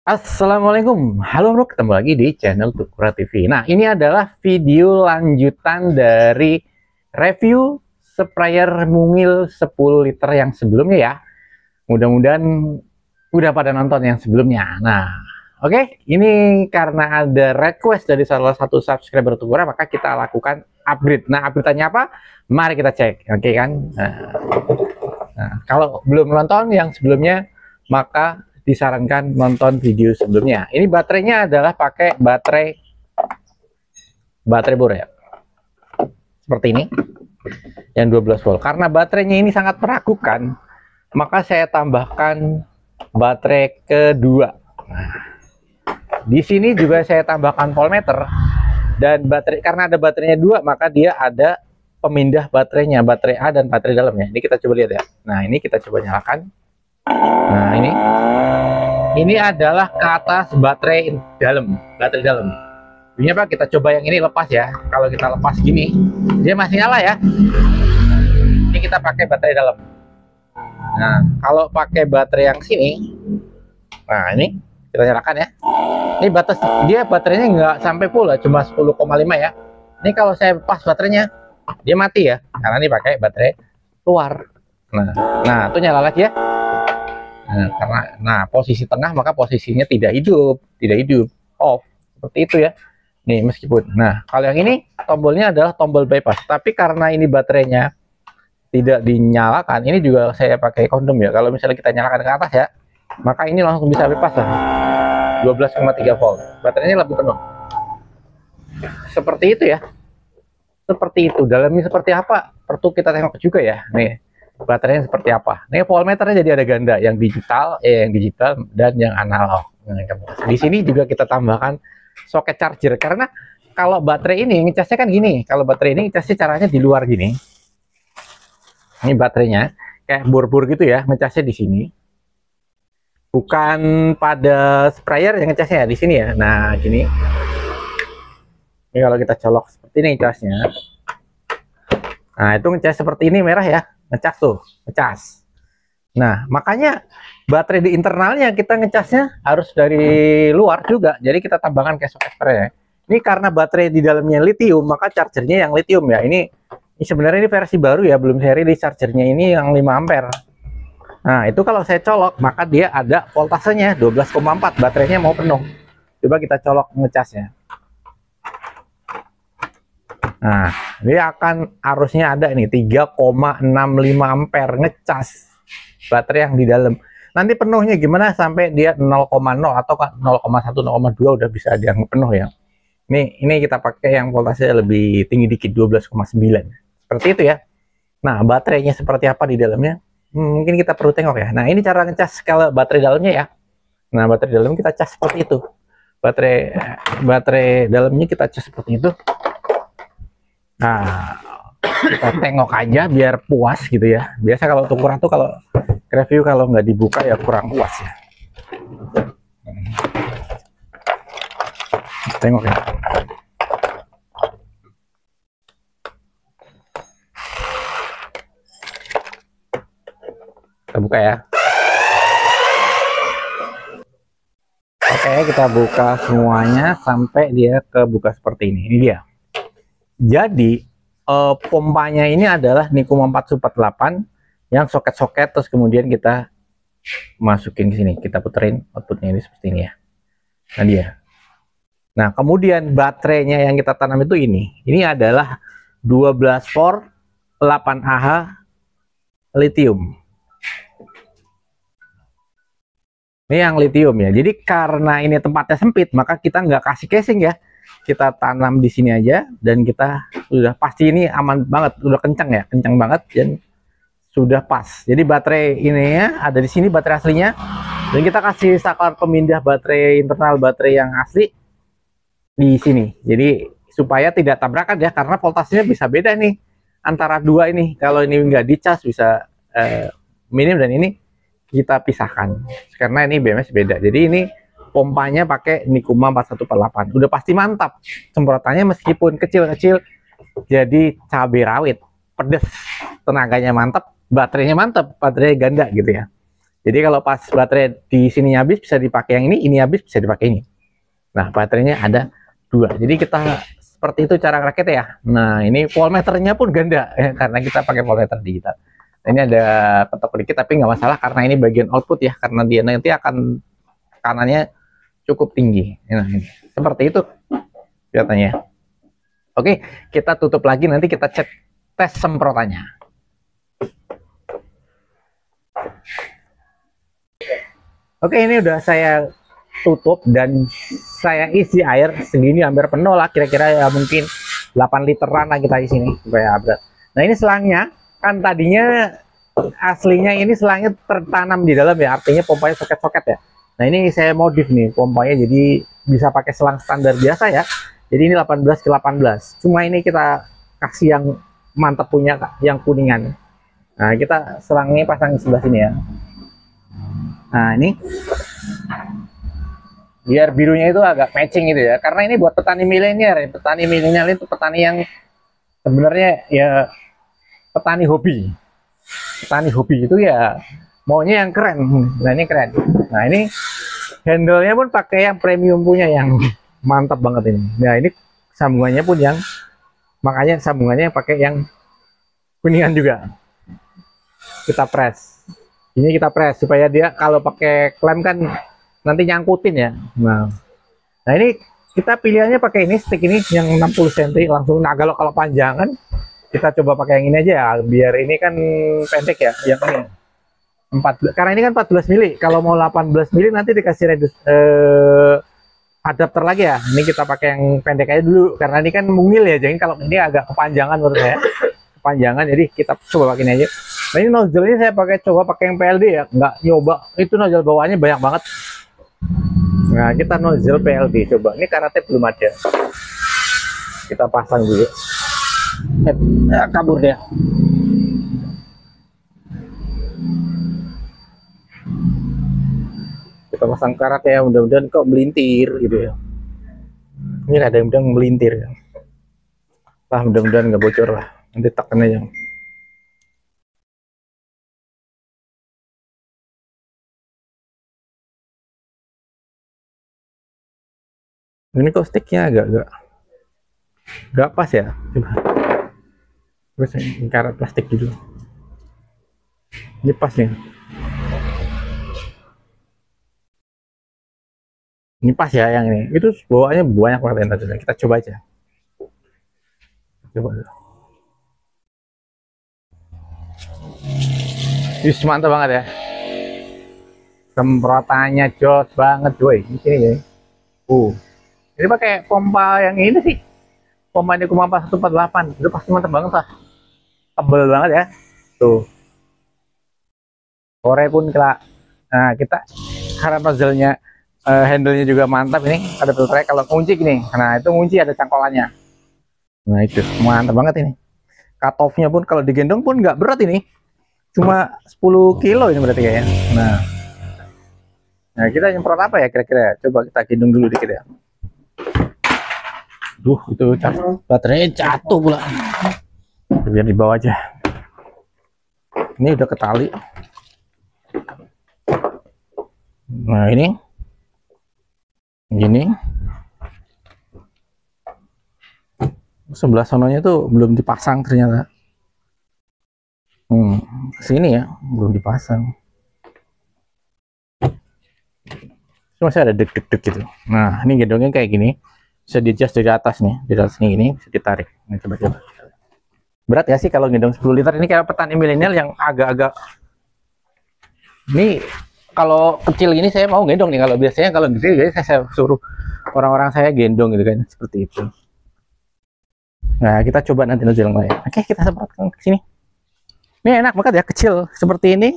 Assalamualaikum, halo bro, ketemu lagi di channel Tukura TV. Nah, ini adalah video lanjutan dari review sprayer mungil 10 liter yang sebelumnya ya. Mudah-mudahan udah pada nonton yang sebelumnya. Nah, oke, ini karena ada request dari salah satu subscriber Tukura, maka kita lakukan upgrade. Nah, upgrade-nya apa? Mari kita cek, oke kan? Nah, kalau belum nonton yang sebelumnya, maka disarankan nonton video sebelumnya. Ini baterainya adalah pakai baterai bor ya. Seperti ini. Yang 12 volt. Karena baterainya ini sangat meragukan, maka saya tambahkan baterai kedua. Nah, di sini juga saya tambahkan voltmeter dan baterai, karena ada baterainya dua, maka dia ada pemindah baterainya, baterai A dan baterai dalamnya. Ini kita coba lihat ya. Nah, ini kita coba nyalakan. Nah, ini adalah ke atas baterai dalam. Ini apa? Kita coba yang ini lepas ya. Kalau kita lepas gini, dia masih nyala ya. Ini kita pakai baterai dalam. Nah, kalau pakai baterai yang sini, nah ini kita nyalakan ya. Ini batas dia baterainya nggak sampai full ya, cuma 10,5 ya. Ini kalau saya lepas baterainya, dia mati ya, karena ini pakai baterai luar. Nah, itu nyala lagi ya. Nah, posisi tengah maka posisinya tidak hidup, off, seperti itu ya. Nih, meskipun. Nah, kalau yang ini tombolnya adalah tombol bypass, tapi karena ini baterainya tidak dinyalakan, ini juga saya pakai kondom ya. Kalau misalnya kita nyalakan ke atas ya, maka ini langsung bisa bypass lah. 12,3 volt. Baterainya lebih penuh. Seperti itu ya. Seperti itu. Dalamnya seperti apa? Perlu kita tengok juga ya. Nih, baterainya seperti apa. Ini voltmeternya jadi ada ganda, yang digital dan yang analog. Di sini juga kita tambahkan soket charger, karena kalau baterai ini ngecasnya kan gini. Kalau baterai ini ngecasnya caranya di luar gini. Ini baterainya kayak bor-bor gitu ya, ngecasnya di sini. Bukan pada sprayer yang ngecasnya ya di sini ya. Nah, gini. Ini kalau kita colok seperti ini ngecasnya. Nah, itu ngecas seperti ini merah ya. Ngecas tuh, ngecas. Nah, makanya baterai di internalnya kita ngecasnya harus dari luar juga. Jadi kita tambahkan ke soket sprayer. Ini karena baterai di dalamnya lithium, maka chargernya yang lithium ya. Ini sebenarnya ini versi baru ya, belum seri di chargernya ini yang 5 ampere. Nah, itu kalau saya colok, maka dia ada voltasenya 12,4, baterainya mau penuh. Coba kita colok ngecasnya. Nah, dia akan arusnya ada ini 3,65 ampere ngecas baterai yang di dalam. Nanti penuhnya gimana sampai dia 0,0 atau 0,1 0,2 udah bisa dianggap penuh ya. Ini kita pakai yang voltasenya lebih tinggi dikit, 12,9. Seperti itu ya. Nah, baterainya seperti apa di dalamnya? Mungkin kita perlu tengok ya. Nah, ini cara ngecas kalau baterai dalamnya ya. Nah, baterai dalam kita cas seperti itu. Baterai dalamnya kita cas seperti itu. Nah, kita tengok aja biar puas gitu ya. Biasa kalau ukuran tuh kalau review kalau nggak dibuka ya kurang puas ya. Tengok ya. Kita buka ya. Oke, kita buka semuanya sampai dia kebuka seperti ini. Ini dia. Jadi pompanya ini adalah Nikuma 4 Super 8 yang soket-soket, terus kemudian kita masukin ke sini, kita puterin outputnya ini seperti ini ya. Nah, dia. Nah, kemudian baterainya yang kita tanam itu ini adalah 12 volt 8Ah lithium. Ini yang lithium ya. Jadi karena ini tempatnya sempit, maka kita nggak kasih casing ya. Kita tanam di sini aja dan kita sudah pasti ini aman banget, udah kencang ya, kencang banget dan sudah pas. Jadi baterai ini ya ada di sini, baterai aslinya, dan kita kasih saklar pemindah baterai internal, baterai yang asli di sini. Jadi supaya tidak tabrakan ya, karena voltasenya bisa beda nih antara dua ini. Kalau ini nggak dicas bisa minim, dan ini kita pisahkan karena ini BMS beda. Jadi ini pompanya pakai Nikuma 4148. Udah pasti mantap. Semprotannya meskipun kecil-kecil jadi cabai rawit, pedes. Tenaganya mantap, baterainya mantap, baterai ganda gitu ya. Jadi kalau pas baterai di sini habis bisa dipakai yang ini habis bisa dipakai ini. Nah, baterainya ada dua. Jadi kita seperti itu cara rakit ya. Nah, ini voltmeternya pun ganda ya, karena kita pakai voltmeter digital. Nah, ini ada ketok dikit tapi nggak masalah karena ini bagian output ya, karena dia nanti akan tekanannya cukup tinggi. Nah, ini seperti itu kelihatannya. Oke, kita tutup lagi, nanti kita cek tes semprotannya. Oke, ini udah saya tutup dan saya isi air segini hampir penuh lah, kira-kira ya mungkin 8 literan lah kita isi nih supaya berat. Nah, ini selangnya kan tadinya aslinya ini selangnya tertanam di dalam ya, artinya pompanya soket-soket ya. Nah, ini saya modif nih pompanya jadi bisa pakai selang standar biasa ya. Jadi ini 18 ke 18. Cuma ini kita kasih yang mantap punya yang kuningan. Nah, kita selangnya pasang di sebelah sini ya. Nah, ini biar birunya itu agak matching gitu ya, karena ini buat petani milenial. Petani milenial itu petani yang sebenarnya ya petani hobi itu ya maunya yang keren. Nah, ini keren. Nah, ini handle-nya pun pakai yang premium punya yang mantap banget ini. Nah, ini sambungannya pun yang makanya sambungannya pakai yang kuningan juga. Kita press ini, kita press supaya dia kalau pakai klem kan nanti nyangkutin ya. Nah ini kita pilihannya pakai ini, stick ini yang 60 cm langsung. Nah, kalau panjangan kita coba pakai yang ini aja ya, biar ini kan pendek ya, yang ini 14, karena ini kan 14 mili. Kalau mau 18 mili nanti dikasih adapter lagi ya. Ini kita pakai yang pendek aja dulu karena ini kan mungil ya, jadi kalau ini agak kepanjangan menurut saya, kepanjangan, jadi kita coba pakai ini aja. Nah, ini nozzle-nya saya coba pakai yang PLD ya, nggak nyoba itu nozzle bawaannya banyak banget. Nah, kita nozzle PLD coba. Ini karetnya belum ada. Kita pasang dulu. Kabur dia. Kita pasang karet ya, mudah-mudahan kok melintir gitu ya. Ini ada yang melintir ya. Lah, mudah-mudahan nggak bocor lah. Nanti tekan aja. Ini kok sticknya agak pas ya. Coba terus karet plastik dulu. Ini pas nih. Ini pas ya yang ini. Itu bawaannya banyak banget yang tadi. Kita coba aja. Coba dulu. Ini mantap banget ya. Semprotannya jos banget, coy. Di sini ya. Ini pakai pompa yang ini sih. Pompa ini Kumampa 148. Itu pasti mantap banget lah. Tebel banget ya. Tuh. Sore pun nah, kita harap nozzle-nya handle-nya juga mantap ini. Ada filternya kalau kunci gini. Nah, itu kunci ada cangkolannya. Nah, itu mantap banget ini. Cut off-nya pun kalau digendong pun nggak berat ini. Cuma 10 kilo ini berarti kayaknya. Nah, kita nyemprot apa ya kira-kira? Coba kita gendong dulu dikit ya. Itu baterainya jatuh pula. Biar di bawah aja. Ini udah ketali. Nah, ini gini. Sebelah sononya tuh belum dipasang ternyata. Sini ya, belum dipasang. Masih ada deg-deg gitu. Nah, ini gendongnya kayak gini. Bisa di-adjust dari atas nih, di atas ini bisa ditarik. Nah, coba. Berat ya sih kalau gendong 10 liter. Ini kayak petani milenial yang agak-agak. Ini kalau kecil gini saya mau gendong nih. Kalau biasanya kalau gede jadi saya suruh orang-orang saya gendong gitu kan, seperti itu. Nah, kita coba nanti nozzle yang lain. Oke, kita semprotkan ke sini. Ini enak banget ya, kecil seperti ini.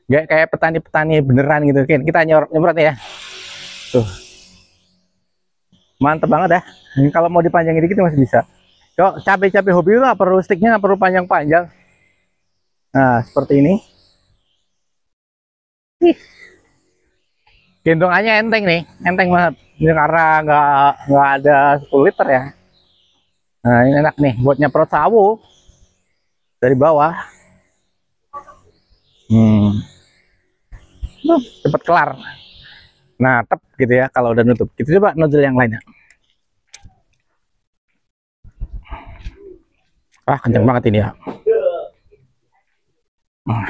Nggak kayak petani-petani beneran gitu kan. Kita nyemprot ya. Tuh. Mantep banget ya. Ini kalau mau dipanjangin dikit masih bisa. Kok cabai-cabai hobi itu nggak perlu sticknya, nggak perlu panjang-panjang. Nah, seperti ini. Gendongannya enteng nih, enteng banget. Ini karena nggak ada 10 liter ya. Nah, ini enak nih buat nyeprot sawo dari bawah. cepet kelar. Nah, tep gitu ya kalau udah nutup. Kita coba nozzle yang lainnya. Ah, kenceng banget ini ya.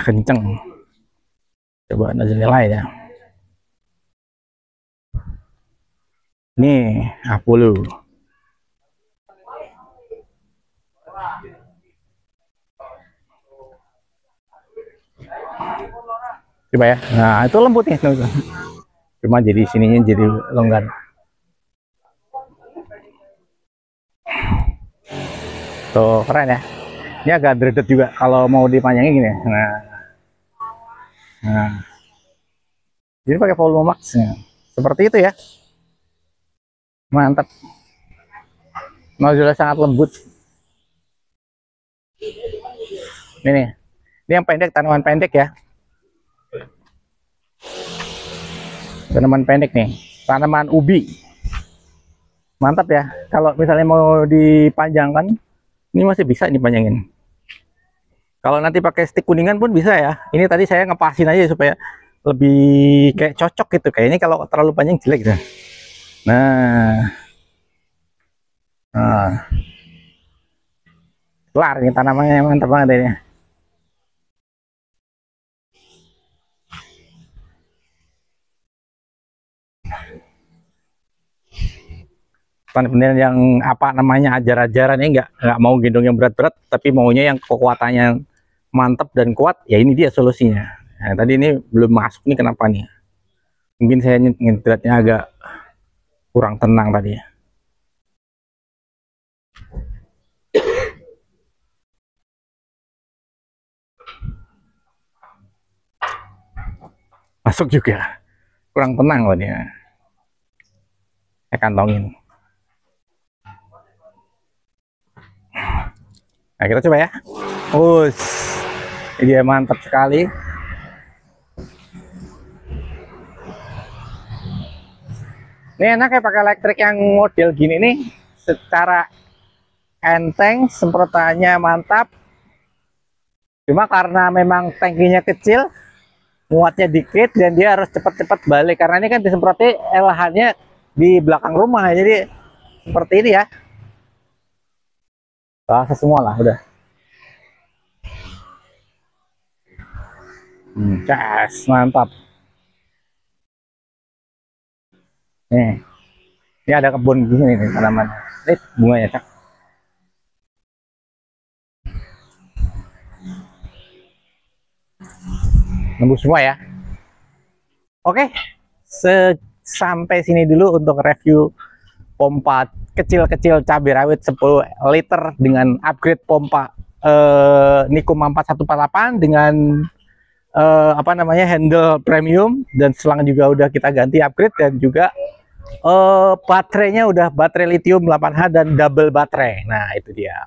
Kenceng. Coba nozzle yang lain ya. Nih, Apollo. Coba ya. Nah, itu lembut nih. Cuma jadi sininya jadi longgar. Tuh, keren ya. Ini agak dreaded juga kalau mau dipanjangin gini. Nah. Jadi pakai volume max. Seperti itu ya. Mantap. Nozzle sangat lembut. Ini yang pendek, tanaman pendek ya. Tanaman pendek nih, tanaman ubi. Mantap ya. Kalau misalnya mau dipanjangkan, ini masih bisa dipanjangin. Kalau nanti pakai stick kuningan pun bisa ya. Ini tadi saya ngepasin aja supaya lebih kayak cocok gitu. Kayaknya kalau terlalu panjang jelek gitu. Nah, kelar ini tanamannya, mantap banget ini. Bener yang apa namanya ajar-ajaran ya, nggak mau gendong yang berat-berat, tapi maunya yang kekuatannya mantap dan kuat. Ya ini dia solusinya. Nah, tadi ini belum masuk nih, kenapa nih? Mungkin saya nyetirnya agak kurang tenang tadi. Masuk juga, kurang tenang loh dia. Saya kantongin. Nah, kita coba ya. Ini dia mantap sekali. Ini enak ya pakai elektrik yang model gini nih, secara enteng, semprotannya mantap. Cuma karena memang tangkinya kecil, muatnya dikit, dan dia harus cepat-cepat balik karena ini kan disemproti lahannya di belakang rumah, jadi seperti ini ya. Basah semua lah udah. Gas, mantap. Ini ada kebun gini nih tanaman. Ini bunganya cak. Nembus semua ya. Oke, sampai sini dulu untuk review pompa kecil-kecil cabai rawit 10 liter dengan upgrade pompa Nikuma 4148 dengan apa namanya handle premium, dan selang juga udah kita ganti upgrade, dan juga baterainya udah baterai lithium 8H dan double baterai. Nah itu dia.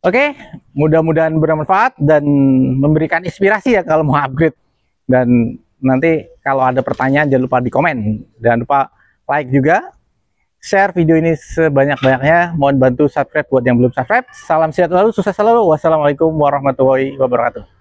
Oke, mudah-mudahan bermanfaat dan memberikan inspirasi ya kalau mau upgrade. Dan nanti kalau ada pertanyaan jangan lupa di komen, jangan lupa like juga, share video ini sebanyak-banyaknya. Mohon bantu subscribe buat yang belum subscribe. Salam sehat selalu, sukses selalu. Wassalamualaikum warahmatullahi wabarakatuh.